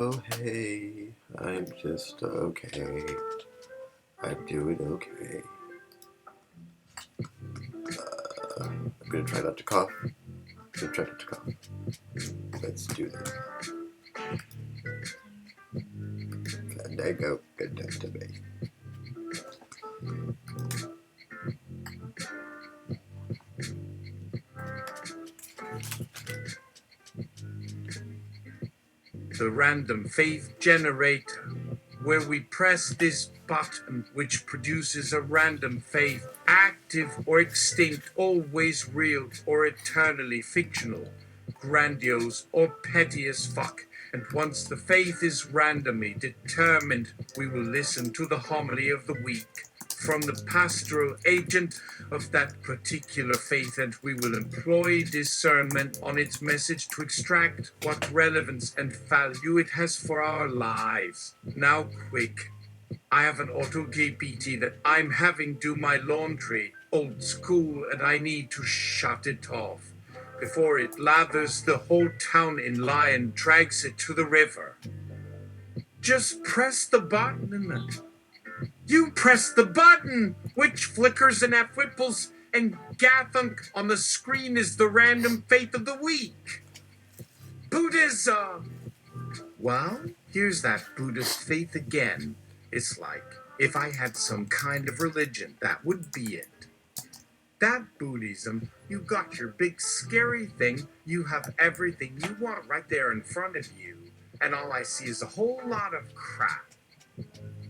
Oh, hey, I'm just okay. I'm doing okay. I'm gonna try not to cough. Let's do this. Fandango, good time to me. The random faith generator, where we press this button which produces a random faith, active or extinct, always real or eternally fictional, grandiose or petty as fuck. And once the faith is randomly determined, we will listen to the homily of the week from the pastoral agent of that particular faith, and we will employ discernment on its message to extract what relevance and value it has for our lives. Now, quick. I have an auto GPT that I'm having do my laundry, old school, and I need to shut it off before it lathers the whole town in lye and drags it to the river. Just press the button. You press the button, which flickers and whipples, and gathunk on the screen is the random faith of the week. Buddhism. Well, here's that Buddhist faith again. It's like, if I had some kind of religion, that would be it. That Buddhism, you got your big scary thing, you have everything you want right there in front of you, and all I see is a whole lot of crap.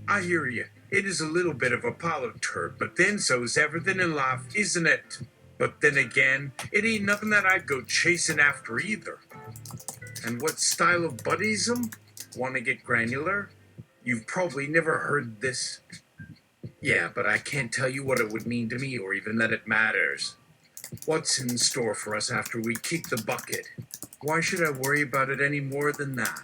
I hear you. It is a little bit of a turd, but then so's everything in life, isn't it? But then again, it ain't nothing that I'd go chasing after either. And what style of Buddhism? Want to get granular? You've probably never heard this. Yeah, but I can't tell you what it would mean to me or even that it matters. What's in store for us after we kick the bucket? Why should I worry about it any more than that?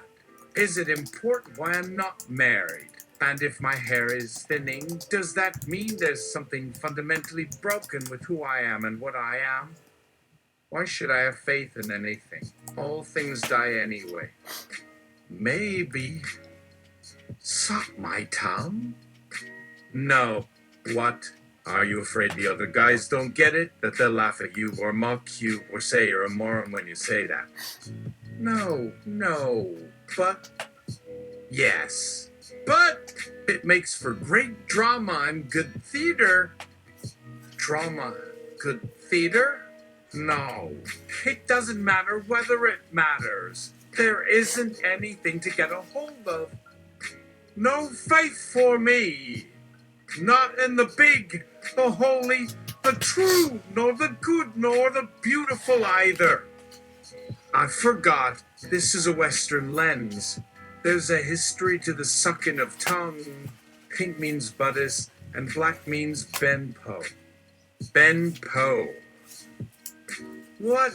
Is it important why I'm not married? And if my hair is thinning, does that mean there's something fundamentally broken with who I am and what I am? Why should I have faith in anything? All things die anyway. Maybe. Suck my tongue? No. What? Are you afraid the other guys don't get it? That they'll laugh at you or mock you or say you're a moron when you say that? No, but yes. But it makes for great drama and good theater. Drama, good theater? No, it doesn't matter whether it matters. There isn't anything to get a hold of. No faith for me. Not in the big, the holy, the true, nor the good, nor the beautiful either. I forgot, this is a Western lens. There's a history to the sucking of tongue. Pink means Buddhist, and black means Benpo. Benpo. What?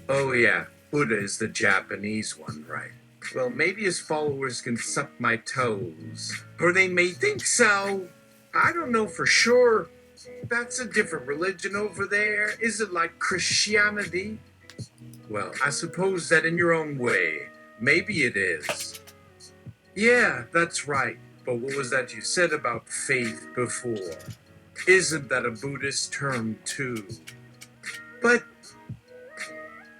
Oh yeah, Buddha is the Japanese one, right? Well, maybe his followers can suck my toes. Or they may think so. I don't know for sure. That's a different religion over there. Is it like Christianity? Well, I suppose that in your own way, maybe it is. Yeah, that's right. But what was that you said about faith before? Isn't that a Buddhist term too? But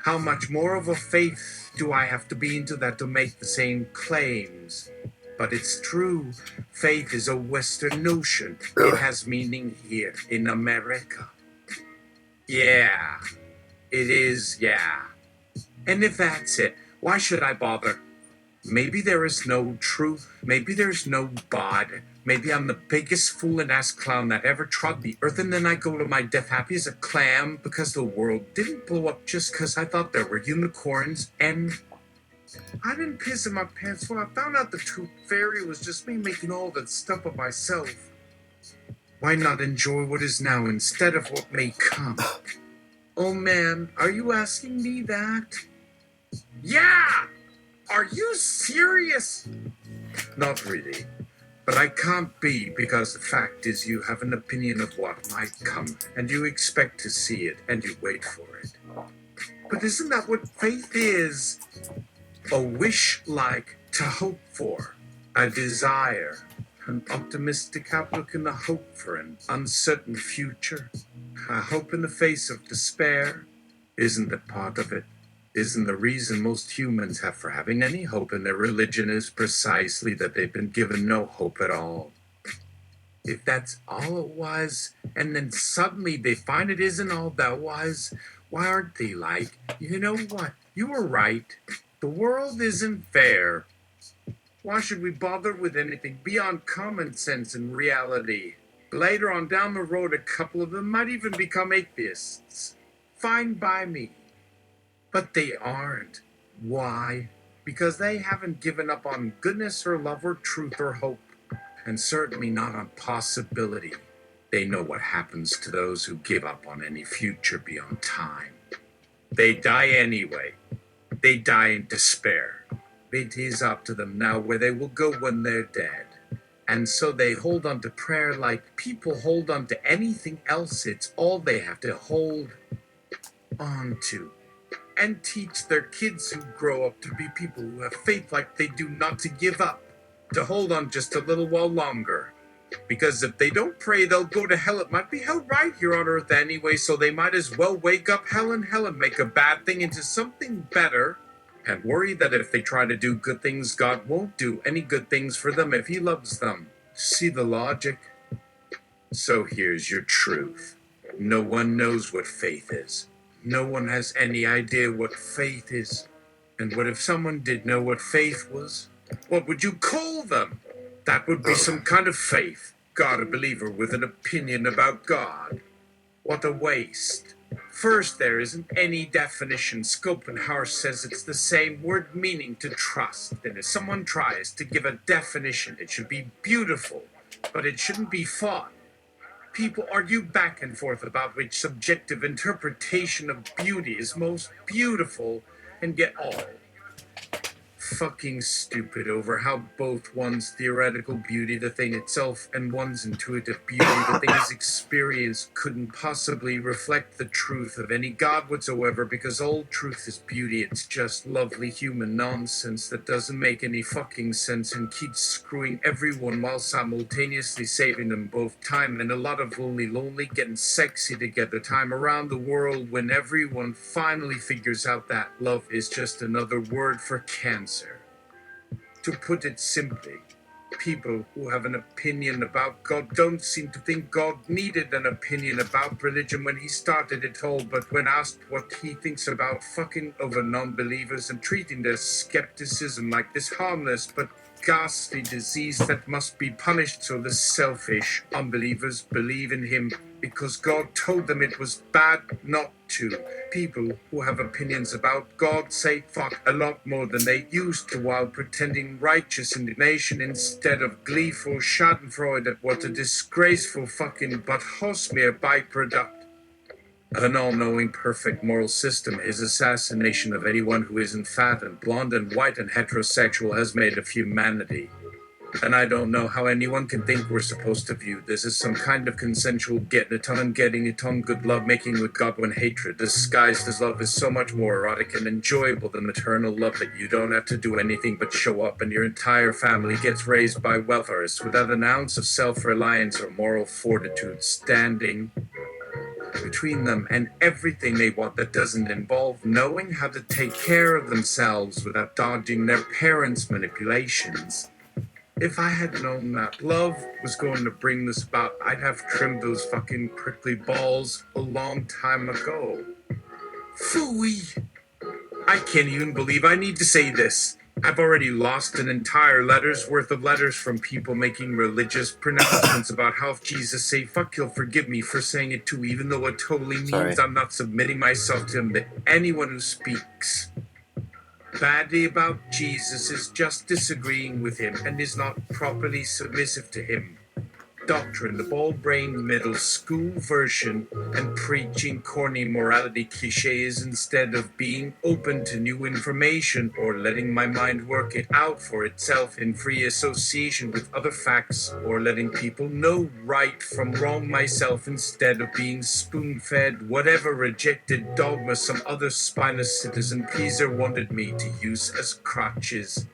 how much more of a faith do I have to be into that to make the same claims? But it's true. Faith is a Western notion. It has meaning here in America. Yeah, it is, yeah. And if that's it, why should I bother? Maybe there is no truth. Maybe there's no God. Maybe I'm the biggest fool and ass clown that ever trod the earth, and then I go to my death happy as a clam because the world didn't blow up just because I thought there were unicorns, and I didn't piss in my pants when I found out the tooth fairy was just me making all that stuff of myself. Why not enjoy what is now instead of what may come? Oh man, are you asking me that? Yeah! Are you serious? Not really. But I can't be, because the fact is you have an opinion of what might come, and you expect to see it, and you wait for it. But isn't that what faith is? A wish-like to hope for, a desire, an optimistic outlook and a hope for an uncertain future, a hope in the face of despair. Isn't that part of it? Isn't the reason most humans have for having any hope in their religion is precisely that they've been given no hope at all? If that's all it was, and then suddenly they find it isn't all that was, why aren't they like, you know what, you were right, the world isn't fair. Why should we bother with anything beyond common sense and reality? Later on down the road, a couple of them might even become atheists. Fine by me. But they aren't. Why? Because they haven't given up on goodness or love or truth or hope, and certainly not on possibility. They know what happens to those who give up on any future beyond time. They die anyway. They die in despair. It is up to them now where they will go when they're dead. And so they hold on to prayer like people hold on to anything else. It's all they have to hold on to. And teach their kids who grow up to be people who have faith like they do not to give up, to hold on just a little while longer. Because if they don't pray, they'll go to hell. It might be hell right here on earth anyway, so they might as well wake up hell and make a bad thing into something better, and worry that if they try to do good things, God won't do any good things for them if he loves them. See the logic? So here's your truth. No one knows what faith is. No one has any idea what faith is. And what if someone did know what faith was? What would you call them? That would be some kind of faith. God, a believer with an opinion about God. What a waste. First, there isn't any definition. Schopenhauer says it's the same word meaning to trust. And if someone tries to give a definition, it should be beautiful, but it shouldn't be fun. People argue back and forth about which subjective interpretation of beauty is most beautiful and get all fucking stupid over how both one's theoretical beauty, the thing itself, and one's intuitive beauty, the thing's experience, couldn't possibly reflect the truth of any God whatsoever, because all truth is beauty. It's just lovely human nonsense that doesn't make any fucking sense and keeps screwing everyone while simultaneously saving them both time and a lot of lonely getting sexy together time around the world when everyone finally figures out that love is just another word for cancer. To put it simply, people who have an opinion about God don't seem to think God needed an opinion about religion when he started it all, but when asked what he thinks about fucking over non-believers and treating their skepticism like this harmless but ghastly disease that must be punished, so the selfish unbelievers believe in him because God told them it was bad not to. People who have opinions about God say fuck a lot more than they used to while pretending righteous indignation instead of gleeful schadenfreude at what a disgraceful fucking but mere byproduct. An all-knowing, perfect moral system is assassination of anyone who isn't fat and blonde and white and heterosexual has made of humanity. And I don't know how anyone can think we're supposed to view this as some kind of consensual getting it on good love making with God when hatred disguised as love is so much more erotic and enjoyable than maternal love that you don't have to do anything but show up and your entire family gets raised by welfareists without an ounce of self-reliance or moral fortitude standing between them and everything they want that doesn't involve knowing how to take care of themselves without dodging their parents' manipulations. If I had known that love was going to bring this about, I'd have trimmed those fucking prickly balls a long time ago. Phooey! I can't even believe I need to say this. I've already lost an entire letter's worth of letters from people making religious pronouncements about how if Jesus say fuck, he'll forgive me for saying it too, even though it totally means I'm not submitting myself to him. But anyone who speaks badly about Jesus is just disagreeing with him and is not properly submissive to him. Doctrine, the ball-brained middle school version, and preaching corny morality cliches instead of being open to new information or letting my mind work it out for itself in free association with other facts, or letting people know right from wrong myself instead of being spoon-fed whatever rejected dogma some other spineless citizen pleaser wanted me to use as crutches.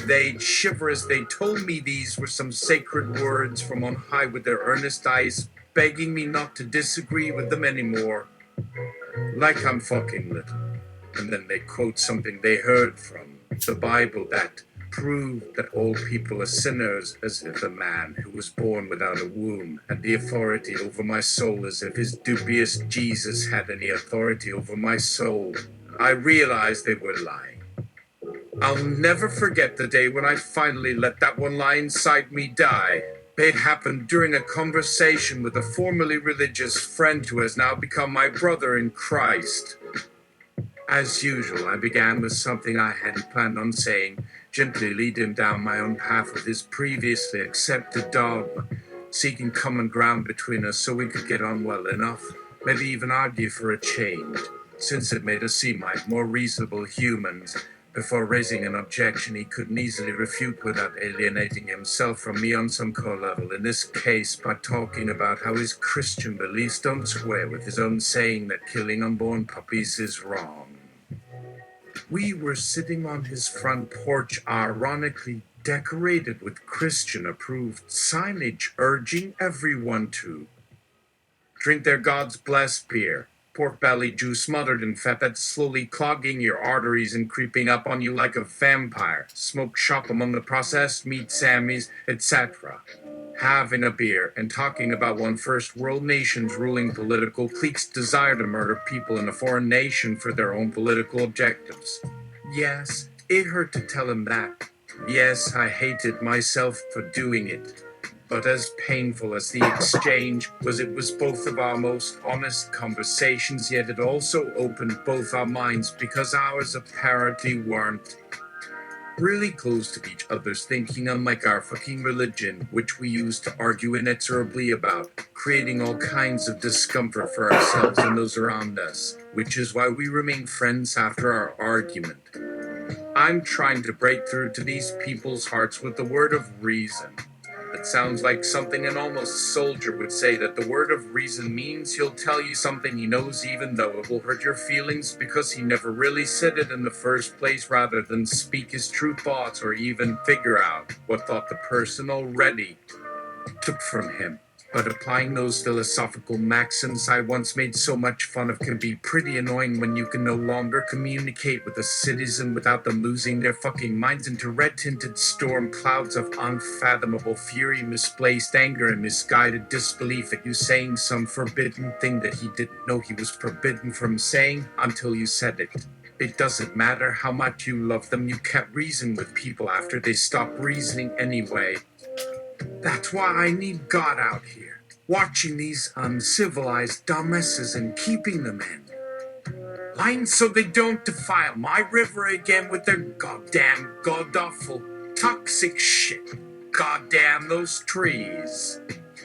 They'd shiver as they told me these were some sacred words from on high, with their earnest eyes begging me not to disagree with them anymore. Like I'm fucking little. And then they quote something they heard from the Bible that proved that all people are sinners, as if a man who was born without a womb had the authority over my soul, as if his dubious Jesus had any authority over my soul. I realized they were lying. I'll never forget the day when I finally let that one lie inside me die. It happened during a conversation with a formerly religious friend who has now become my brother in Christ. As usual, I began with something I hadn't planned on saying, gently lead him down my own path with his previously accepted dogma, seeking common ground between us so we could get on well enough, maybe even argue for a change, since it made us seem like more reasonable humans, before raising an objection he couldn't easily refute without alienating himself from me on some core level, in this case by talking about how his Christian beliefs don't square with his own saying that killing unborn puppies is wrong. We were sitting on his front porch, ironically decorated with Christian-approved signage urging everyone to drink their God's blessed beer, pork belly juice smothered in fat that's slowly clogging your arteries and creeping up on you like a vampire, smoke shop among the processed meat Sammys, etc. Having a beer and talking about one first world nation's ruling political clique's desire to murder people in a foreign nation for their own political objectives. Yes, it hurt to tell him that. Yes, I hated myself for doing it. But as painful as the exchange was, it was both of our most honest conversations, yet it also opened both our minds because ours apparently weren't really close to each other's thinking, unlike our fucking religion, which we use to argue inexorably about, creating all kinds of discomfort for ourselves and those around us, which is why we remain friends after our argument. I'm trying to break through to these people's hearts with the word of reason. It sounds like something an almost soldier would say, that the word of reason means he'll tell you something he knows even though it will hurt your feelings because he never really said it in the first place, rather than speak his true thoughts or even figure out what thought the person already took from him. But applying those philosophical maxims I once made so much fun of can be pretty annoying when you can no longer communicate with a citizen without them losing their fucking minds into red-tinted storm clouds of unfathomable fury, misplaced anger, and misguided disbelief at you saying some forbidden thing that he didn't know he was forbidden from saying until you said it. It doesn't matter how much you love them, you can't reason with people after they stop reasoning anyway. That's why I need God out here, watching these uncivilized dumbasses and keeping them in line so they don't defile my river again with their goddamn god-awful toxic shit. Goddamn those trees.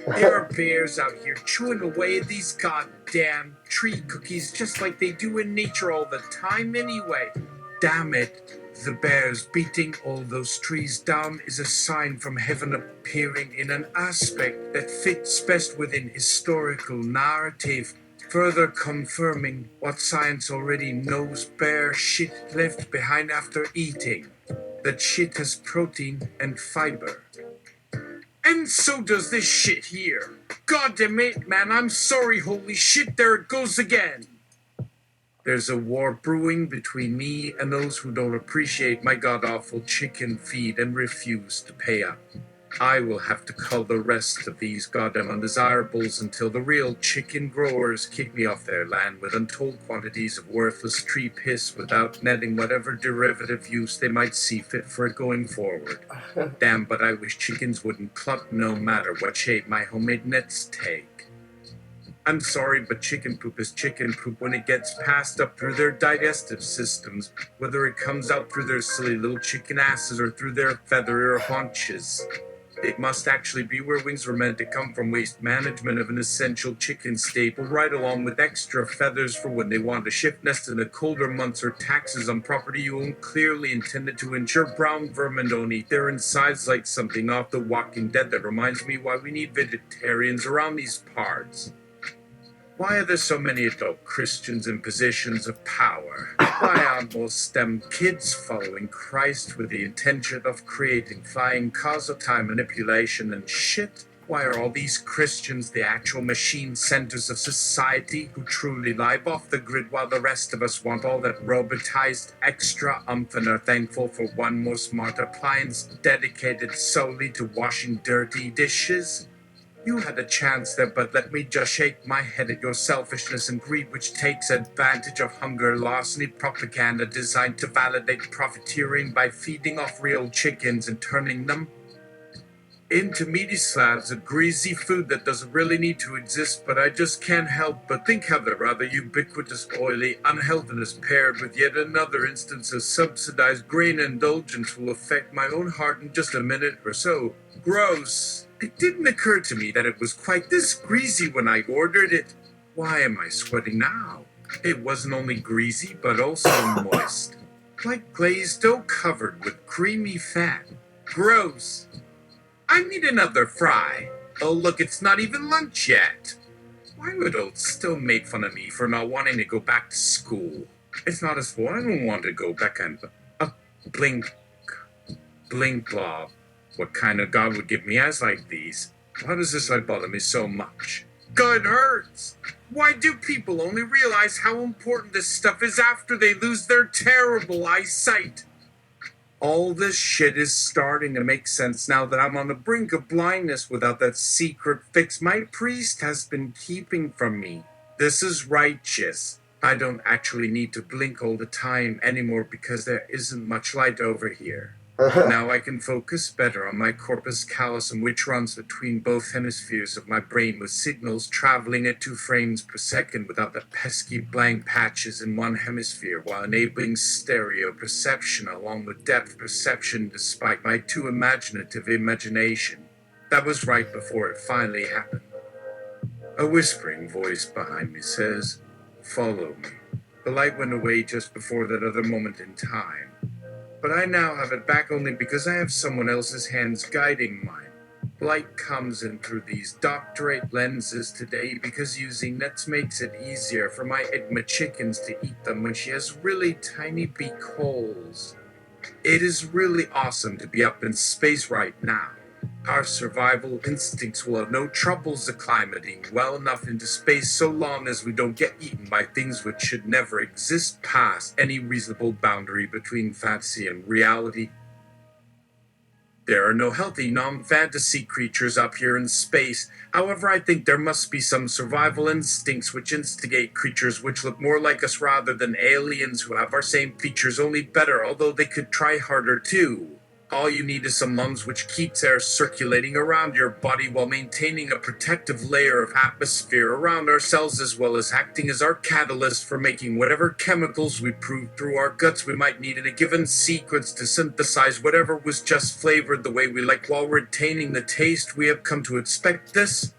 There are bears out here chewing away at these goddamn tree cookies just like they do in nature all the time anyway. Damn it. The bears beating all those trees down is a sign from heaven appearing in an aspect that fits best within historical narrative, further confirming what science already knows: bear shit left behind after eating. That shit has protein and fiber. And so does this shit here. God damn it, man, I'm sorry, holy shit, there it goes again. There's a war brewing between me and those who don't appreciate my god-awful chicken feed and refuse to pay up. I will have to cull the rest of these goddamn undesirables until the real chicken growers kick me off their land with untold quantities of worthless tree piss without netting whatever derivative use they might see fit for it going forward. Damn, but I wish chickens wouldn't cluck no matter what shape my homemade nets take. I'm sorry, but chicken poop is chicken poop when it gets passed up through their digestive systems, whether it comes out through their silly little chicken asses or through their featherier haunches. It must actually be where wings were meant to come from: waste management of an essential chicken staple, right along with extra feathers for when they want to shift nest in the colder months, or taxes on property you own clearly intended to ensure brown vermin don't eat their insides, like something off The Walking Dead that reminds me why we need vegetarians around these parts. Why are there so many adult Christians in positions of power? Why aren't most them kids following Christ with the intention of creating flying cars of time manipulation and shit? Why are all these Christians the actual machine centers of society who truly live off the grid while the rest of us want all that robotized extra umph and are thankful for one more smart appliance dedicated solely to washing dirty dishes? You had a chance there, but let me just shake my head at your selfishness and greed, which takes advantage of hunger, larceny, propaganda designed to validate profiteering by feeding off real chickens and turning them into meaty slabs of greasy food that doesn't really need to exist. But I just can't help but think how the rather ubiquitous, oily unhealthiness paired with yet another instance of subsidized grain indulgence will affect my own heart in just a minute or so. Gross. It didn't occur to me that it was quite this greasy when I ordered it. Why am I sweating now? It wasn't only greasy, but also moist. Like glazed dough covered with creamy fat. Gross. I need another fry. Oh, look, it's not even lunch yet. Why would adults still make fun of me for not wanting to go back to school? It's not as though I don't want to go back and blink, blink, blob. What kind of God would give me eyes like these? Why does this light bother me so much? God hurts! Why do people only realize how important this stuff is after they lose their terrible eyesight? All this shit is starting to make sense now that I'm on the brink of blindness without that secret fix my priest has been keeping from me. This is righteous. I don't actually need to blink all the time anymore because there isn't much light over here. Now I can focus better on my corpus callosum, which runs between both hemispheres of my brain with signals traveling at 2 frames per second without the pesky blank patches in one hemisphere, while enabling stereo perception along with depth perception despite my too imaginative imagination. That was right before it finally happened. A whispering voice behind me says, "Follow me." The light went away just before that other moment in time. But I now have it back only because I have someone else's hands guiding mine. Light comes in through these doctorate lenses today because using nets makes it easier for my Igma chickens to eat them when she has really tiny beak holes. It is really awesome to be up in space right now. Our survival instincts will have no troubles acclimating well enough into space so long as we don't get eaten by things which should never exist past any reasonable boundary between fantasy and reality. There are no healthy non-fantasy creatures up here in space. However, I think there must be some survival instincts which instigate creatures which look more like us rather than aliens who have our same features, only better, although they could try harder too. All you need is some lungs which keeps air circulating around your body while maintaining a protective layer of atmosphere around our cells, as well as acting as our catalyst for making whatever chemicals we prove through our guts we might need in a given sequence to synthesize whatever was just flavored the way we like while retaining the taste we have come to expect. This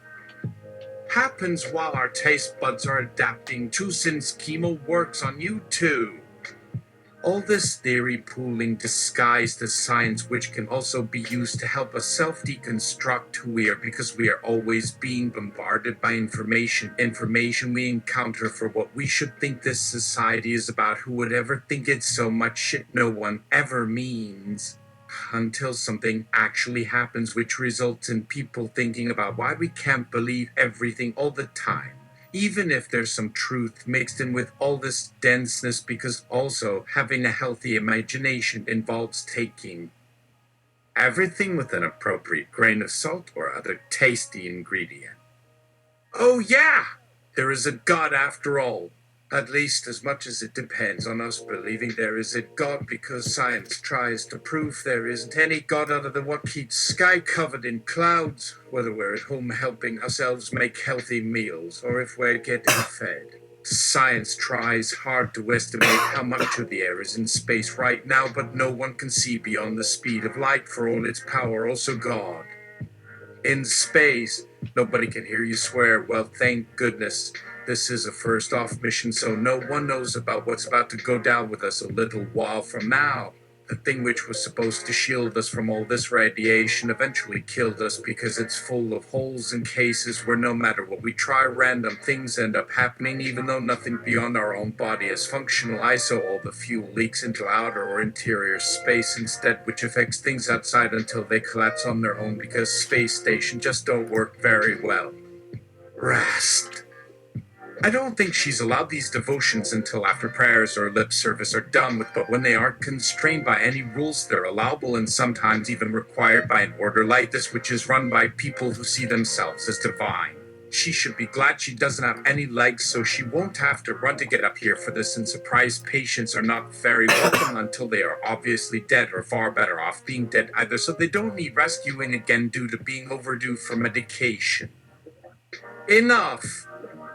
happens while our taste buds are adapting to, since chemo works on you too. All this theory pooling disguised as science, which can also be used to help us self-deconstruct who we are, because we are always being bombarded by information we encounter for what we should think this society is about. Who would ever think it's so much shit no one ever means? Until something actually happens which results in people thinking about why we can't believe everything all the time, even if there's some truth mixed in with all this denseness, because also having a healthy imagination involves taking everything with an appropriate grain of salt or other tasty ingredient. Oh yeah, there is a God after all. At least as much as it depends on us believing there is a God, because science tries to prove there isn't any God other than what keeps sky covered in clouds, whether we're at home helping ourselves make healthy meals or if we're getting fed. Science tries hard to estimate how much of the air is in space right now, but no one can see beyond the speed of light for all its power. Also God. In space, nobody can hear you swear. Well, thank goodness. This is a first-off mission, so no one knows about what's about to go down with us a little while from now. The thing which was supposed to shield us from all this radiation eventually killed us because it's full of holes and cases where no matter what we try, random things end up happening even though nothing beyond our own body is functional. So all the fuel leaks into outer or interior space instead, which affects things outside until they collapse on their own because space stations just don't work very well. Rest. I don't think she's allowed these devotions until after prayers or lip service are done with, but when they aren't constrained by any rules, they're allowable and sometimes even required by an order like this, which is run by people who see themselves as divine. She should be glad she doesn't have any legs, so she won't have to run to get up here for this, and surprise patients are not very welcome until they are obviously dead or far better off being dead either, so they don't need rescuing again due to being overdue for medication. Enough!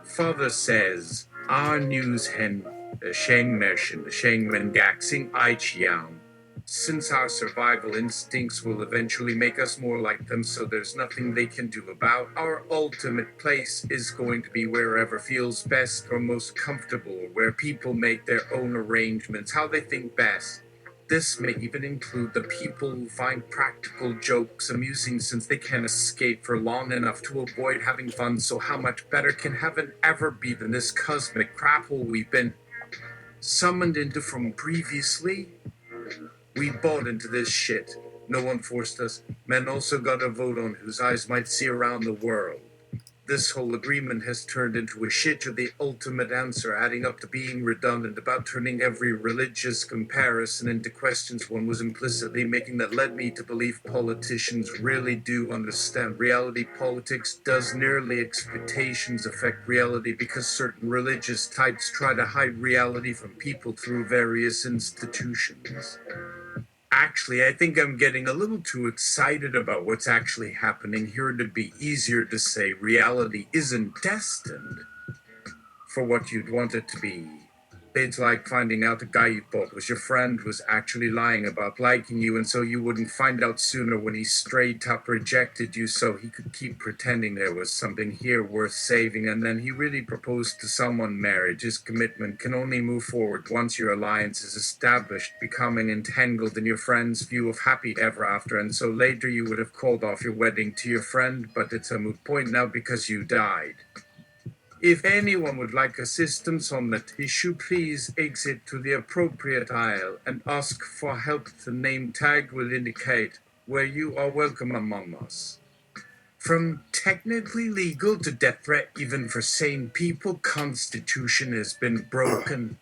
Father says, our news hen, the Sheng Mershin, the Sheng Men Gaxing I Chiang. Since our survival instincts will eventually make us more like them, so there's nothing they can do about, our ultimate place is going to be wherever feels best or most comfortable, where people make their own arrangements, how they think best. This may even include the people who find practical jokes amusing since they can't escape for long enough to avoid having fun, so how much better can heaven ever be than this cosmic crap hole we've been summoned into from previously? We bought into this shit. No one forced us. Men also got a vote on whose eyes might see around the world. This whole agreement has turned into a shit to the ultimate answer, adding up to being redundant, about turning every religious comparison into questions one was implicitly making that led me to believe politicians really do understand reality. Politics does nearly expectations affect reality because certain religious types try to hide reality from people through various institutions. Actually, I think I'm getting a little too excited about what's actually happening here to be easier to say reality isn't destined for what you'd want it to be. It's like finding out the guy you thought was your friend was actually lying about liking you, and so you wouldn't find out sooner when he straight up rejected you so he could keep pretending there was something here worth saving, and then he really proposed to someone. Marriage is commitment, can only move forward once your alliance is established, becoming entangled in your friend's view of happy ever after, and so later you would have called off your wedding to your friend, but it's a moot point now because you died. If anyone would like assistance on that issue, please exit to the appropriate aisle and ask for help. The name tag will indicate where you are welcome among us. From technically legal to death threat, even for sane people, Constitution has been broken.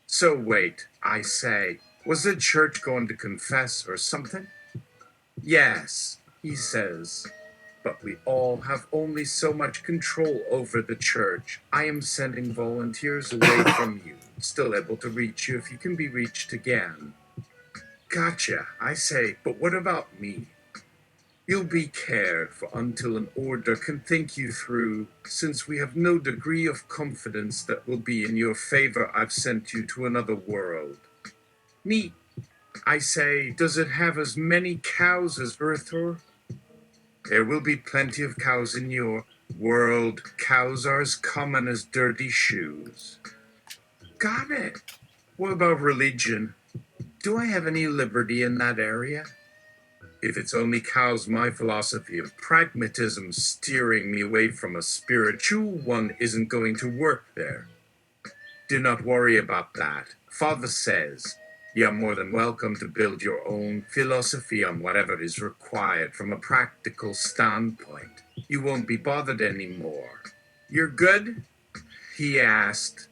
So wait, I say, was the church going to confess or something? Yes, he says. But we all have only so much control over the church. I am sending volunteers away from you, still able to reach you if you can be reached again. Gotcha, I say, but what about me? You'll be cared for until an order can think you through. Since we have no degree of confidence that will be in your favor, I've sent you to another world. Neat. I say, does it have as many cows as Earthor? There will be plenty of cows in your world. Cows are as common as dirty shoes. Got it. What about religion? Do I have any liberty in that area? If it's only cows, my philosophy of pragmatism steering me away from a spiritual one isn't going to work there. Do not worry about that. Father says, you're more than welcome to build your own philosophy on whatever is required from a practical standpoint. You won't be bothered anymore. You're good? He asked.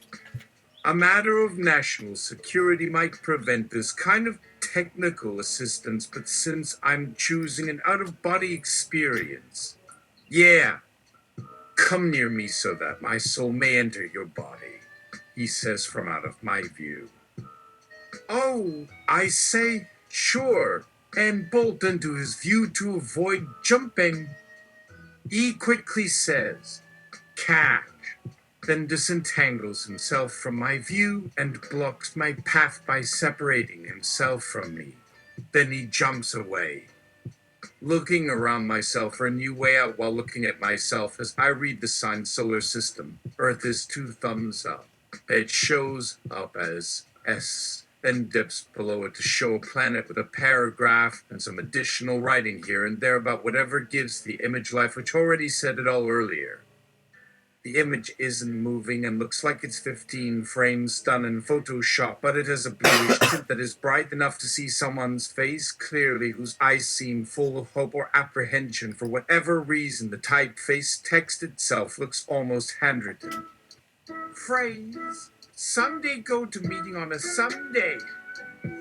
A matter of national security might prevent this kind of technical assistance, but since I'm choosing an out-of-body experience, yeah, come near me so that my soul may enter your body, he says from out of my view. Oh, I say, sure, and bolt into his view to avoid jumping. He quickly says, catch, then disentangles himself from my view and blocks my path by separating himself from me. Then he jumps away. Looking around myself for a new way out while looking at myself as I read the sign solar system. Earth is 2 thumbs up. It shows up as S then dips below it to show a planet with a paragraph and some additional writing here and there about whatever gives the image life, which already said it all earlier. The image isn't moving and looks like it's 15 frames done in Photoshop, but it has a bluish tint that is bright enough to see someone's face clearly, whose eyes seem full of hope or apprehension. For whatever reason, the typeface text itself looks almost handwritten. Phrase: Sunday go to meeting on a Sunday.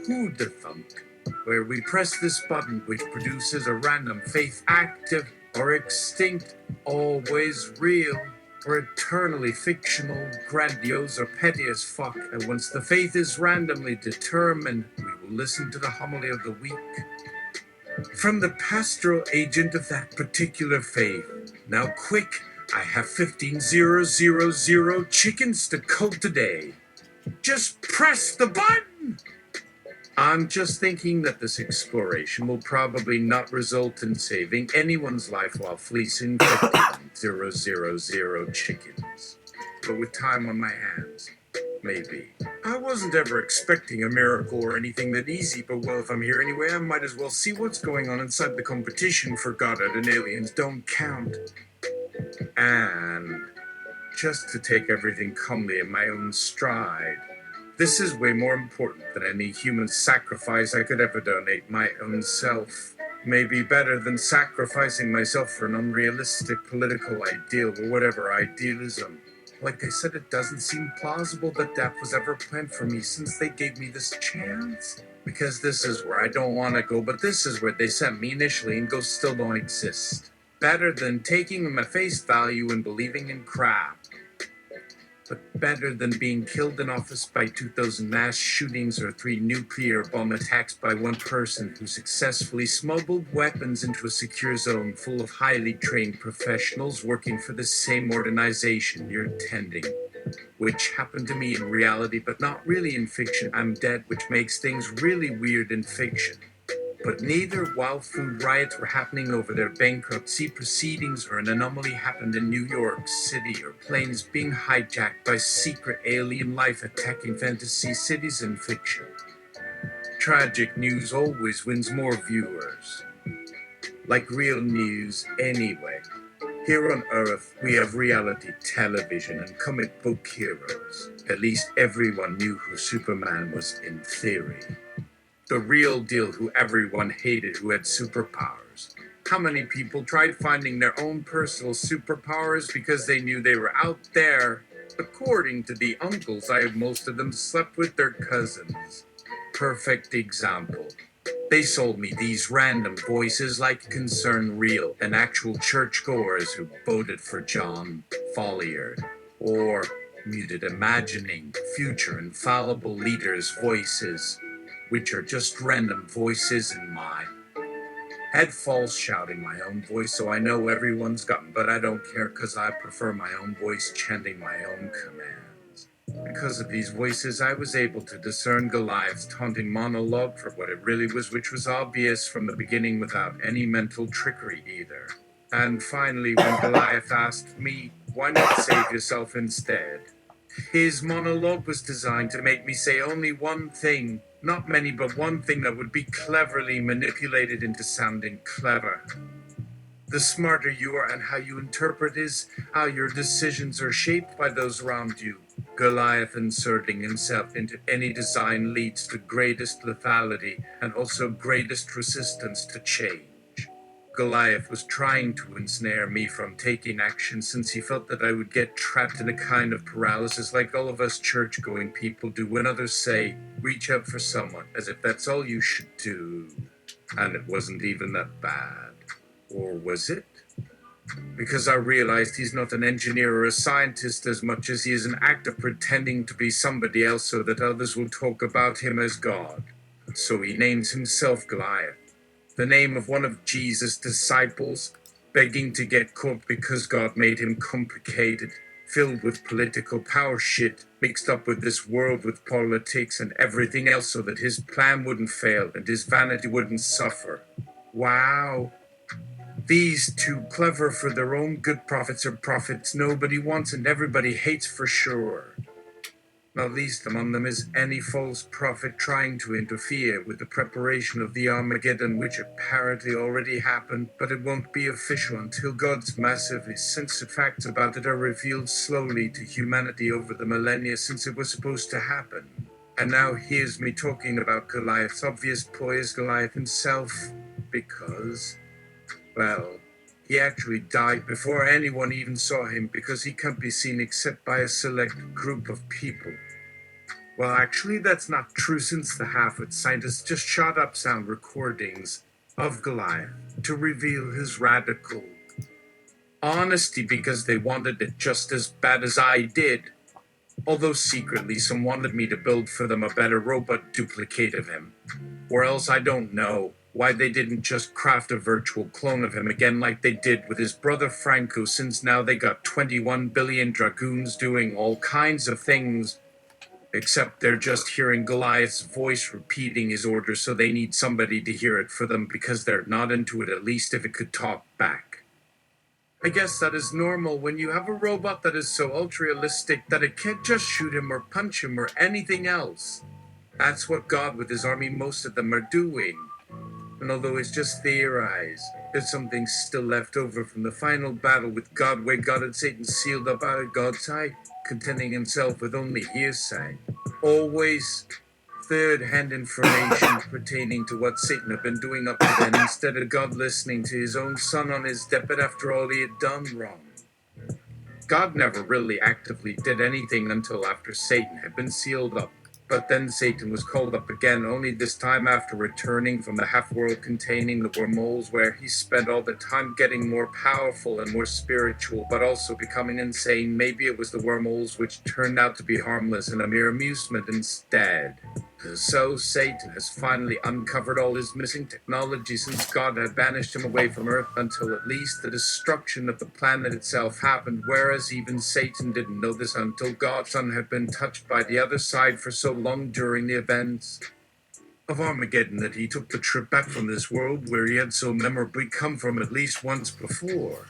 Who'd have thunk? Where we press this button, which produces a random faith active or extinct, always real, or eternally fictional, grandiose, or petty as fuck. And once the faith is randomly determined, we will listen to the homily of the week from the pastoral agent of that particular faith. Now quick, I have 15,000 chickens to cook today. Just press the button! I'm just thinking that this exploration will probably not result in saving anyone's life while fleecing 15,000 chickens. But with time on my hands, maybe. I wasn't ever expecting a miracle or anything that easy, but well, if I'm here anyway, I might as well see what's going on inside the competition for Goddard and aliens don't count. And just to take everything calmly in my own stride. This is way more important than any human sacrifice I could ever donate my own self. Maybe better than sacrificing myself for an unrealistic political ideal or whatever idealism. Like I said, it doesn't seem plausible that death was ever planned for me since they gave me this chance. Because this is where I don't want to go, but this is where they sent me initially and ghosts still don't exist. Better than taking them at face value and believing in crap. But better than being killed in office by 2,000 mass shootings or 3 nuclear bomb attacks by one person who successfully smuggled weapons into a secure zone full of highly trained professionals working for the same organization you're tending. Which happened to me in reality, but not really in fiction. I'm dead, which makes things really weird in fiction. But neither wild food riots were happening over their bankruptcy proceedings or an anomaly happened in New York City or planes being hijacked by secret alien life attacking fantasy cities in fiction. Tragic news always wins more viewers. Like real news anyway. Here on Earth, we have reality television and comic book heroes. At least everyone knew who Superman was in theory. The real deal who everyone hated who had superpowers. How many people tried finding their own personal superpowers because they knew they were out there? According to the uncles, most of them slept with their cousins. Perfect example. They sold me these random voices like concern real and actual churchgoers who voted for John Folliard. Or muted imagining future infallible leaders' voices, which are just random voices in my head. False shouting my own voice so I know everyone's gotten, but I don't care because I prefer my own voice chanting my own commands. Because of these voices, I was able to discern Goliath's taunting monologue for what it really was, which was obvious from the beginning without any mental trickery either. And finally, when Goliath asked me, why not save yourself instead? His monologue was designed to make me say only one thing. Not many, but one thing that would be cleverly manipulated into sounding clever. The smarter you are and how you interpret is how your decisions are shaped by those around you. Goliath inserting himself into any design leads to greatest lethality and also greatest resistance to change. Goliath was trying to ensnare me from taking action since he felt that I would get trapped in a kind of paralysis like all of us church-going people do when others say, reach out for someone, as if that's all you should do. And it wasn't even that bad. Or was it? Because I realized he's not an engineer or a scientist as much as he is an actor pretending to be somebody else so that others will talk about him as God. So he names himself Goliath. The name of one of Jesus' disciples, begging to get caught because God made him complicated, filled with political power shit, mixed up with this world with politics and everything else so that his plan wouldn't fail and his vanity wouldn't suffer. Wow. These two, clever for their own good, prophets are prophets nobody wants and everybody hates for sure. Not least among them is any false prophet trying to interfere with the preparation of the Armageddon, which apparently already happened, but it won't be official until God's massively censored facts about it are revealed slowly to humanity over the millennia since it was supposed to happen. And now here's me talking about Goliath's obvious ploy as Goliath himself, because, well, he actually died before anyone even saw him because he can't be seen except by a select group of people. Well, actually, that's not true since the Half-Wit scientists just shot up sound recordings of Goliath to reveal his radical honesty because they wanted it just as bad as I did. Although secretly some wanted me to build for them a better robot duplicate of him. Or else I don't know why they didn't just craft a virtual clone of him again like they did with his brother Franco, since now they got 21 billion dragoons doing all kinds of things. Except they're just hearing Goliath's voice repeating his orders, so they need somebody to hear it for them because they're not into it, at least if it could talk back. I guess that is normal when you have a robot that is so ultra-realistic that it can't just shoot him or punch him or anything else. That's what God with his army, most of them, are doing. And although it's just theorized, there's something still left over from the final battle with God, where God and Satan sealed up out of God's sight, contenting himself with only hearsay. Always third-hand information pertaining to what Satan had been doing up to then, instead of God listening to his own son on his deathbed after all he had done wrong. God never really actively did anything until after Satan had been sealed up. But then Satan was called up again, only this time after returning from the half-world containing the wormholes, where he spent all the time getting more powerful and more spiritual, but also becoming insane. Maybe it was the wormholes which turned out to be harmless and a mere amusement instead. So Satan has finally uncovered all his missing technology since God had banished him away from Earth, until at least the destruction of the planet itself happened, whereas even Satan didn't know this until God's son had been touched by the other side for so long during the events of Armageddon that he took the trip back from this world where he had so memorably come from at least once before.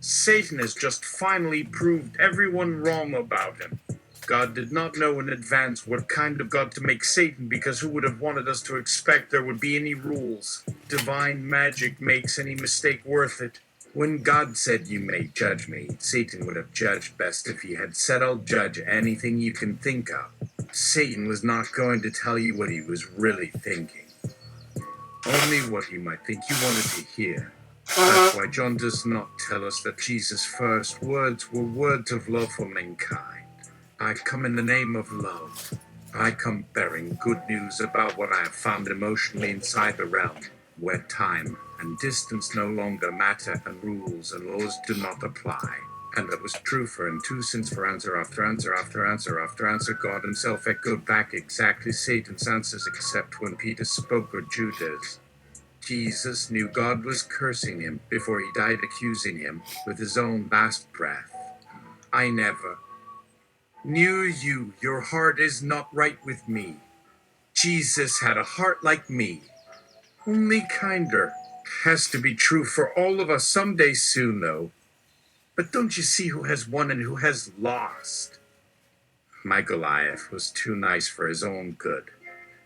Satan has just finally proved everyone wrong about him. God did not know in advance what kind of God to make Satan, because who would have wanted us to expect there would be any rules? Divine magic makes any mistake worth it. When God said, "You may judge me," Satan would have judged best if he had said, "I'll judge anything you can think of." Satan was not going to tell you what he was really thinking. Only what he might think you wanted to hear. That's why John does not tell us that Jesus' first words were words of love for mankind. I come in the name of love. I come bearing good news about what I have found emotionally inside the realm, where time and distance no longer matter and rules and laws do not apply. And that was true for him too, since for answer after answer after answer after answer, God himself echoed back exactly Satan's answers, except when Peter spoke or Judas. Jesus knew God was cursing him before he died, accusing him with his own last breath. I never knew you. Your heart is not right with me. Jesus had a heart like me, only kinder. Has to be true for all of us someday soon, though. But don't you see who has won and who has lost? My Goliath was too nice for his own good.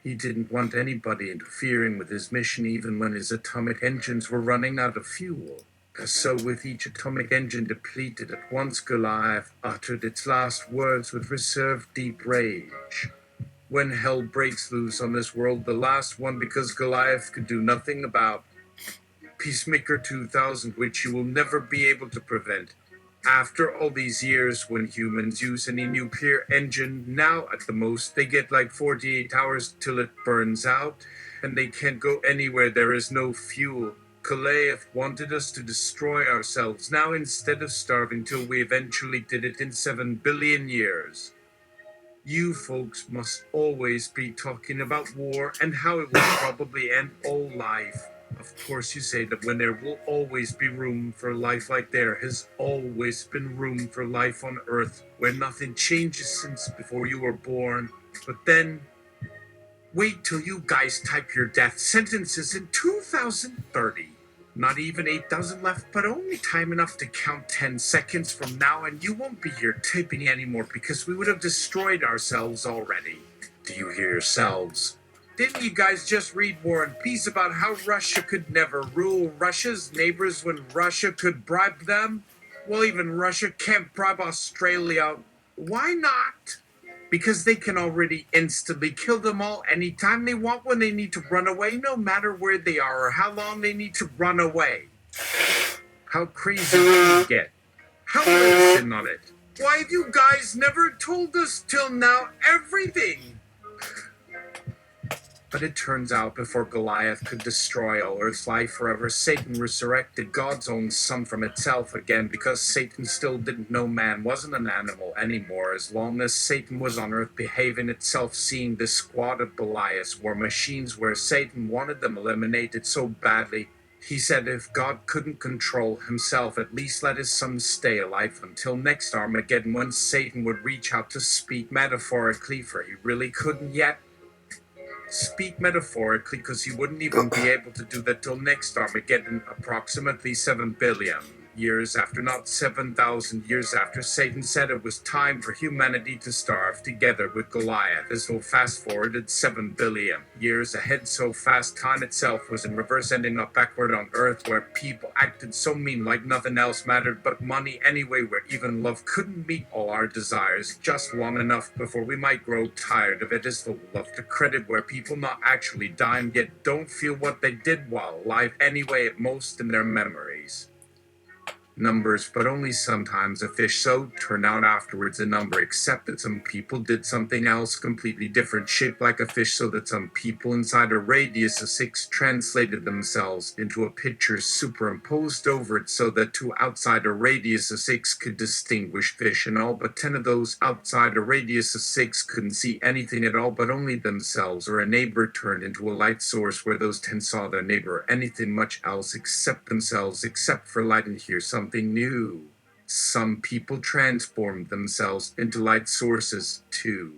He didn't want anybody interfering with his mission, even when his atomic engines were running out of fuel. So with each atomic engine depleted at once, Goliath uttered its last words with reserved deep rage. When hell breaks loose on this world, the last one, because Goliath could do nothing about. Peacemaker 2000, which you will never be able to prevent. After all these years, when humans use any nuclear engine, now at the most they get like 48 hours till it burns out, and they can't go anywhere. There is no fuel. Goliath wanted us to destroy ourselves now instead of starving till we eventually did it in 7 billion years. You folks must always be talking about war and how it will probably end all life. Of course you say that when there will always be room for life, like there has always been room for life on Earth, where nothing changes since before you were born. But then, wait till you guys type your death sentences in 2030. Not even 8,000 left, but only time enough to count 10 seconds from now, and you won't be here typing anymore because we would have destroyed ourselves already. Do you hear yourselves? Didn't you guys just read War and Peace about how Russia could never rule Russia's neighbors when Russia could bribe them? Well, even Russia can't bribe Australia. Why not? Because they can already instantly kill them all anytime they want when they need to run away, no matter where they are or how long they need to run away. How crazy can you get? How innocent on it? Why have you guys never told us till now everything? But it turns out before Goliath could destroy all Earth's life forever, Satan resurrected God's own son from itself again, because Satan still didn't know man wasn't an animal anymore. As long as Satan was on Earth behaving itself, seeing this squad of Goliaths were machines where Satan wanted them eliminated so badly, he said if God couldn't control himself, at least let his son stay alive until next Armageddon, when Satan would reach out to speak metaphorically, for he really couldn't yet speak metaphorically, because he wouldn't even be able to do that till next Armageddon, approximately 7 billion years after, not 7,000 years after Satan said it was time for humanity to starve together with Goliath. As though fast forwarded 7 billion years ahead so fast, time itself was in reverse, ending up backward on Earth, where people acted so mean like nothing else mattered but money anyway, where even love couldn't meet all our desires just long enough before we might grow tired of it. As the love to credit, where people not actually dying yet don't feel what they did while alive anyway, at most in their memories. Numbers, but only sometimes a fish, so turn out afterwards a number, except that some people did something else completely different, shaped like a fish, so that some people inside a radius of 6 translated themselves into a picture superimposed over it, so that 2 outside a radius of 6 could distinguish fish, and all but 10 of those outside a radius of 6 couldn't see anything at all but only themselves, or a neighbor turned into a light source where those 10 saw their neighbor, or anything much else except themselves, except for light. And here's something new. Some people transformed themselves into light sources too.